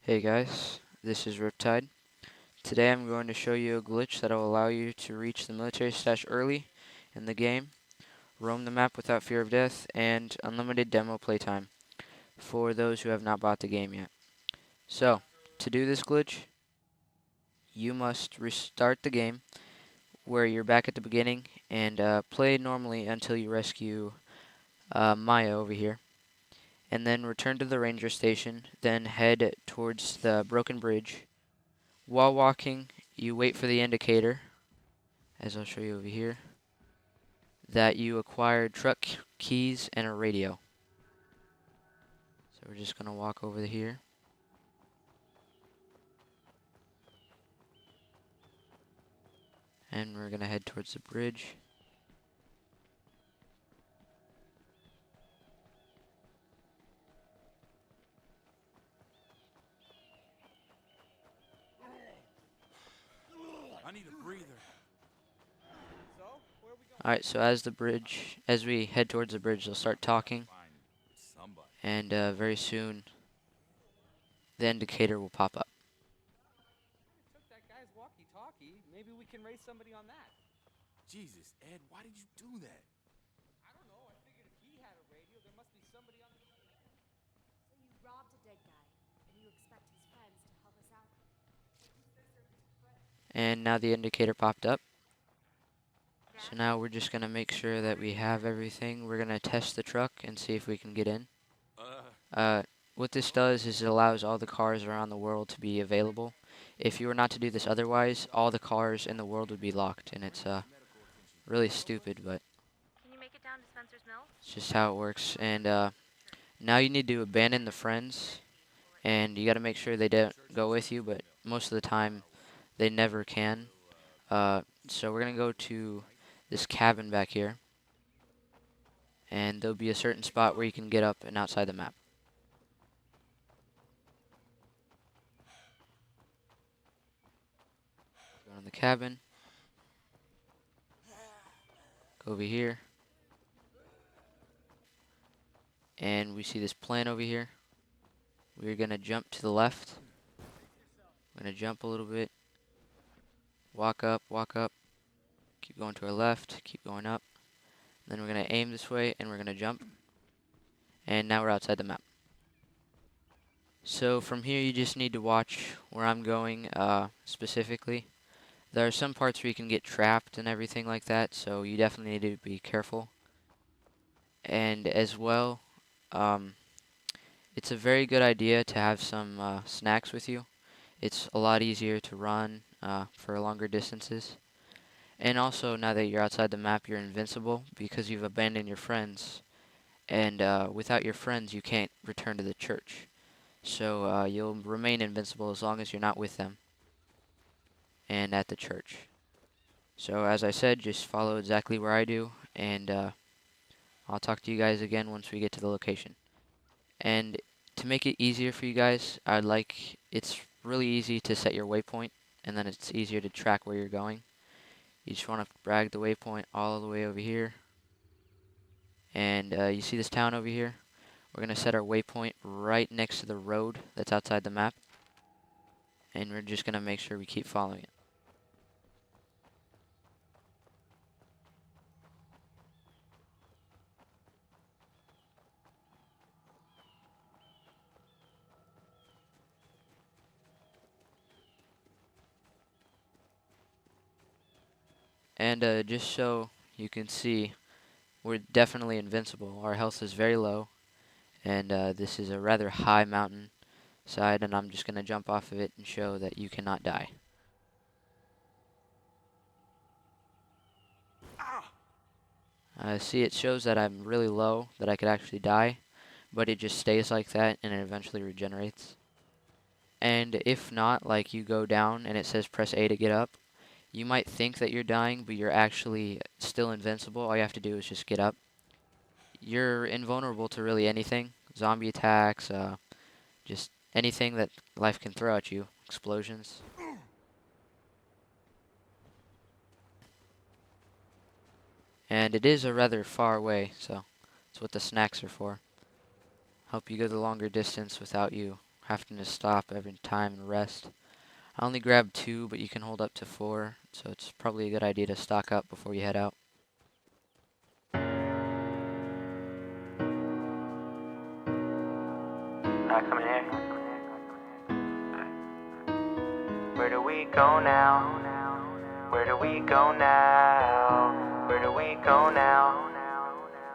Hey guys, this is Riptide. Today I'm going to show you a glitch that will allow you to reach the military stash early in the game, roam the map without fear of death, and unlimited demo playtime for those who have not bought the game yet. So, to do this glitch, you must restart the game where you're back at the beginning and play normally until you rescue Maya over here. And then return to the ranger station, then head towards the broken bridge. While walking, you wait for the indicator, as I'll show you over here, that you acquired truck keys and a radio. So we're just going to walk over here. And we're going to head towards the bridge. I need a breather. Alright, so as we head towards the bridge, they'll start talking. And very soon, the indicator will pop up. Took that guy's walkie-talkie. Maybe we can raise somebody on that. Jesus, Ed, why did you do that? I don't know. I figured if he had a radio, there must be somebody on the... So you robbed a dead guy, and you expect his friends to help us out? And now the indicator popped up. So now we're just going to make sure that we have everything. We're going to test the truck and see if we can get in. What this does is it allows all the cars around the world to be available. If you were not to do this otherwise, all the cars in the world would be locked, and it's really stupid, but Can you make it down to Spencer's Mill? it's just how it works. And now you need to abandon the friends, and you got to make sure they don't go with you, but most of the time they never can. So we're going to go to this cabin back here, and there'll be a certain spot where you can get up and outside the map. Go in the cabin. Go over here. And we see this plan over here. We're going to jump to the left. We're going to jump a little bit. Walk up, walk up. Keep going to our left, keep going up. Then we're going to aim this way and we're going to jump. And now we're outside the map. So from here you just need to watch where I'm going specifically. There are some parts where you can get trapped and everything like that, so you definitely need to be careful. And as well, it's a very good idea to have some snacks with you. It's a lot easier to run for longer distances. And also, now that you're outside the map, you're invincible because you've abandoned your friends. And without your friends, you can't return to the church. So you'll remain invincible as long as you're not with them and at the church. So as I said, just follow exactly where I do, and I'll talk to you guys again once we get to the location. And to make it easier for you guys, it's really easy to set your waypoint, and then it's easier to track where you're going. You just want to drag the waypoint all the way over here. And you see this town over here? We're going to set our waypoint right next to the road that's outside the map. And we're just going to make sure we keep following it. And just so you can see, we're definitely invincible. Our health is very low. And this is a rather high mountain side, and I'm just going to jump off of it and show that you cannot die. See, it shows that I'm really low, that I could actually die, but it just stays like that and it eventually regenerates. And if not, like you go down and it says press A to get up, you might think that you're dying, but you're actually still invincible. All you have to do is just get up. You're invulnerable to really anything. Zombie attacks, just anything that life can throw at you. Explosions. And it is a rather far way, so that's what the snacks are for. Help you go the longer distance without you having to stop every time and rest. I only grabbed 2, but you can hold up to 4, so it's probably a good idea to stock up before you head out. Not coming here. Where do we go now? Where do we go now? Where do we go now?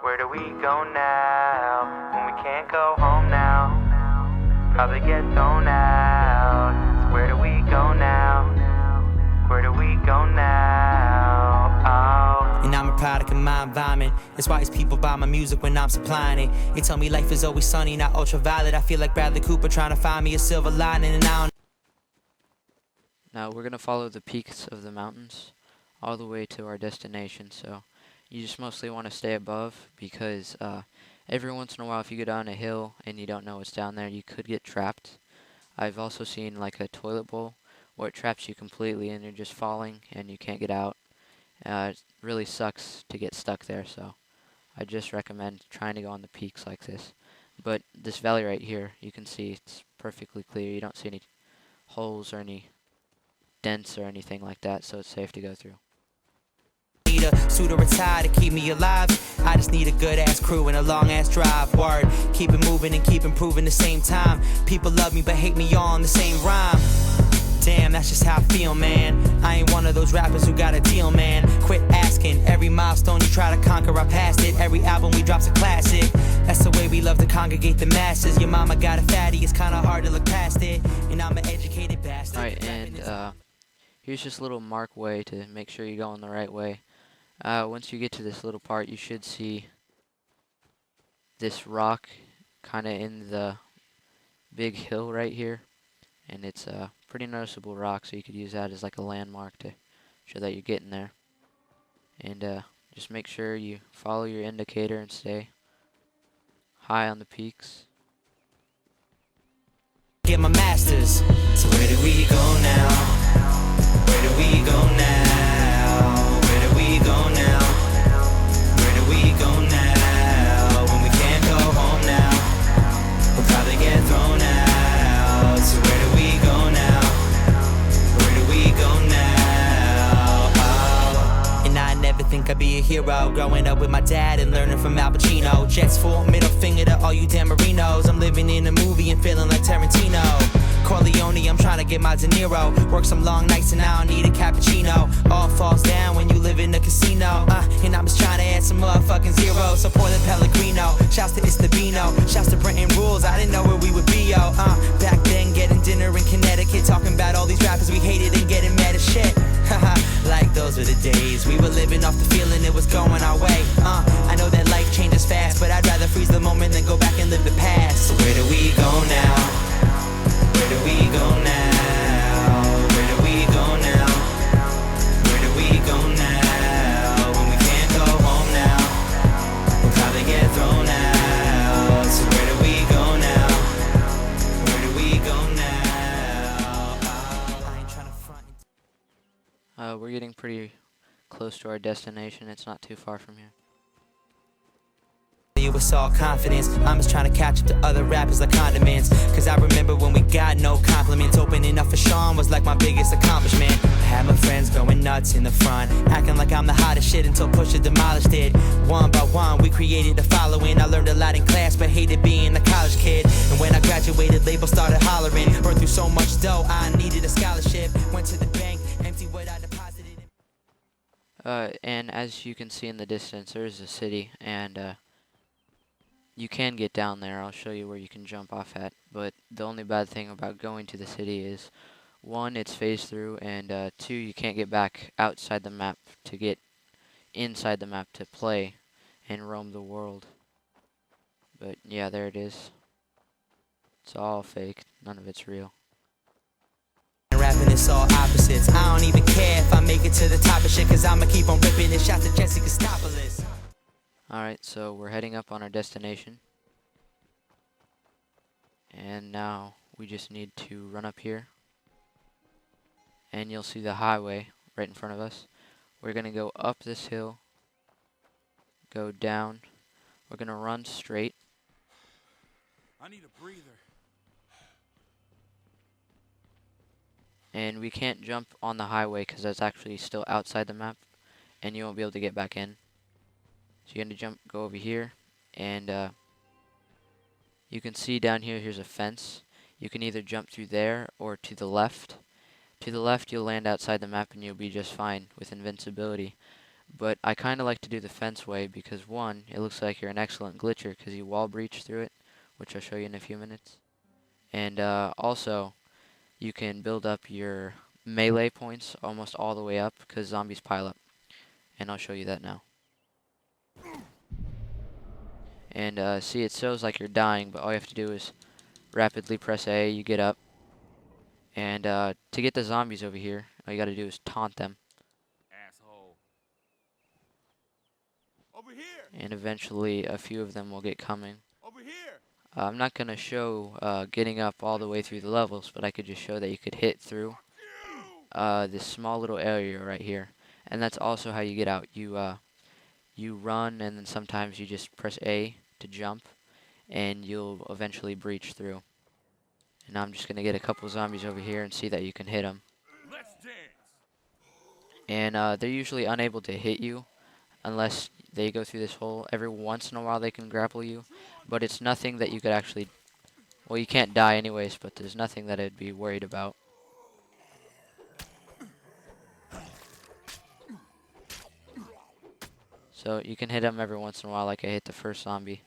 Where do we go now? When we can't go home now, probably get thrown out. So where do we go now? Where do we go now? Oh. And I'm a product of my environment. That's why these people buy my music when I'm supplying it. They tell me life is always sunny, not ultraviolet. I feel like Bradley Cooper trying to find me a silver lining, and I don't. Now we're going to follow the peaks of the mountains all the way to our destination, so you just mostly want to stay above because every once in a while if you go down a hill and you don't know what's down there, you could get trapped. I've also seen like a toilet bowl where it traps you completely and you're just falling and you can't get out. It really sucks to get stuck there, so I just recommend trying to go on the peaks like this. But this valley right here, you can see it's perfectly clear. You don't see any holes or any dents or anything like that, so it's safe to go through. Need a suit or a tie to keep me alive. I just need a good ass crew and a long ass drive. Word, keep it moving and keep improving the same time. People love me but hate me all in the same rhyme. Damn, that's just how I feel, man. I ain't one of those rappers who got a deal, man. Quit asking. Every milestone you try to conquer, I passed it. Every album we drop's a classic. That's the way we love to congregate the masses. Your mama got a fatty, it's kinda hard to look past it. And I'm an educated bastard. Alright, and here's just a little mark way to make sure you're going the right way. Once you get to this little part, you should see this rock kind of in the big hill right here. And it's a pretty noticeable rock, so you could use that as like a landmark to show that you're getting there. And just make sure you follow your indicator and stay high on the peaks. Get my masters. So where do we go now? Where do we go now? Where do we go now? Where do we go now? When we can't go home now, we'll probably get thrown out. So where do we go now? Where do we go now? Oh. And I never think I'd be a hero. Growing up with my dad and learning from Al Pacino. Jets full, middle finger to all you Dan Marinos. I'm living in a movie and feeling like Tarantino. Corleone, I'm trying to get my De Niro. Work some long nights and I don't need a cappuccino. All falls down when you live in a casino. And I'm just trying to add some motherfucking zeros. So pour the Pellegrino. Shouts to Istabino. Shouts to Brenton Rules. I didn't know where we would be, yo. Back then, getting dinner in Connecticut. Talking about all these rappers we hated and getting mad as shit. Like those were the days. We were living off the feeling it was going our way. I know that life changes fast, but I'd rather freeze the moment than go back and live the past. So where do we go now? Where do we go now? Where do we go now? Where do we go now? When we can't go home now, we'll probably get thrown out. So where do we go now? Where do we go now? I ain't trying to front. We're getting pretty close to our destination. It's not too far from here. With all confidence, I'm just trying to catch up to other rappers like condiments. Cause I remember when we got no compliments. Opening up for Sean was like my biggest accomplishment. I had my friends going nuts in the front, acting like I'm the hottest shit until Pusha demolished it. One by one we created a following. I learned a lot in class but hated being a college kid. And when I graduated, labels started hollering. Burned through so much dough, I needed a scholarship. Went to the bank, empty what I deposited. And as you can see in the distance, there's a city, and you can get down there. I'll show you where you can jump off at. But the only bad thing about going to the city is, 1, it's phased through, and 2, you can't get back outside the map to get inside the map to play and roam the world. But yeah, there it is. It's all fake. None of it's real. Rapping it's all opposites. I don't even care if I make it to the top of shit, cause I'ma keep on ripping it. Shout to Jesse Costopoulos. Alright, so we're heading up on our destination. And now we just need to run up here. And you'll see the highway right in front of us. We're going to go up this hill. Go down. We're going to run straight. I need a breather. And we can't jump on the highway because that's actually still outside the map, and you won't be able to get back in. So you're going to go over here, and you can see down here, here's a fence. You can either jump through there or to the left. To the left, you'll land outside the map and you'll be just fine with invincibility. But I kind of like to do the fence way because, one, it looks like you're an excellent glitcher because you wall breach through it, which I'll show you in a few minutes. And also, you can build up your melee points almost all the way up because zombies pile up. And I'll show you that now. And see, it shows like you're dying, but all you have to do is rapidly press A, you get up. And to get the zombies over here, all you gotta do is taunt them. Asshole. Over here. And eventually a few of them will get coming. Over here. I'm not gonna show getting up all the way through the levels, but I could just show that you could hit through this small little area right here. And that's also how you get out. You run, and then sometimes you just press A to jump, and you'll eventually breach through. And I'm just gonna get a couple zombies over here and see that you can hit them. Let's dance. And they're usually unable to hit you unless they go through this hole. Every once in a while they can grapple you, but it's nothing that you could actually, well, you can't die anyways, but there's nothing that I'd be worried about. So you can hit them every once in a while, like I hit the first zombie.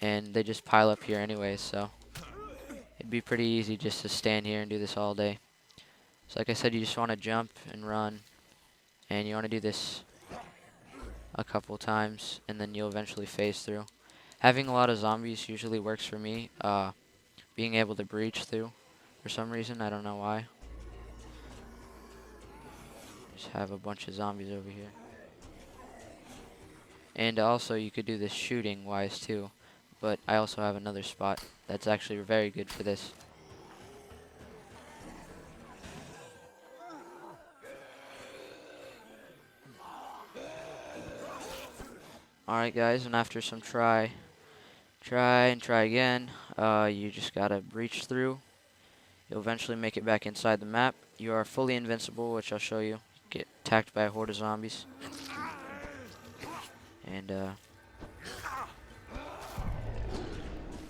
And they just pile up here anyways, so it'd be pretty easy just to stand here and do this all day. So like I said, you just want to jump and run, and you want to do this a couple times, and then you'll eventually phase through. Having a lot of zombies usually works for me. Being able to breach through for some reason, I don't know why. Just have a bunch of zombies over here. And also you could do this shooting wise too, but I also have another spot that's actually very good for this. Alright guys, and after some try again, you just gotta breach through. You'll eventually make it back inside the map. You are fully invincible, which I'll show you. Get attacked by a horde of zombies. And they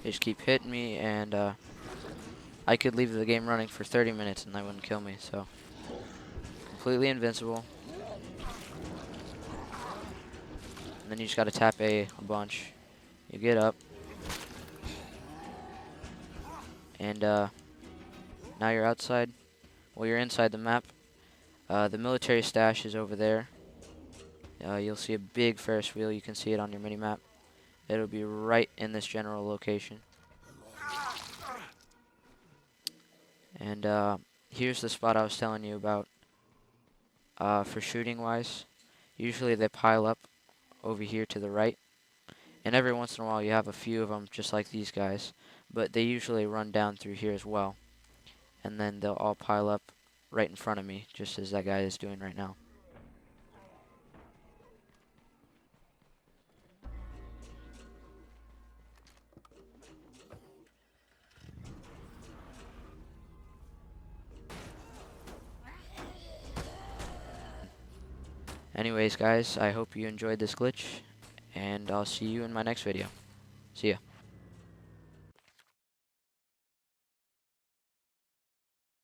just keep hitting me, and I could leave the game running for 30 minutes and they wouldn't kill me, so completely invincible. And then you just gotta tap A bunch. You get up, and now you're outside. Well, you're inside the map. The military stash is over there. You'll see a big Ferris wheel. You can see it on your mini-map. It'll be right in this general location. And here's the spot I was telling you about for shooting-wise. Usually they pile up over here to the right. And every once in a while you have a few of them just like these guys. But they usually run down through here as well. And then they'll all pile up right in front of me, just as that guy is doing right now. Anyways, guys, I hope you enjoyed this glitch, and I'll see you in my next video. See ya.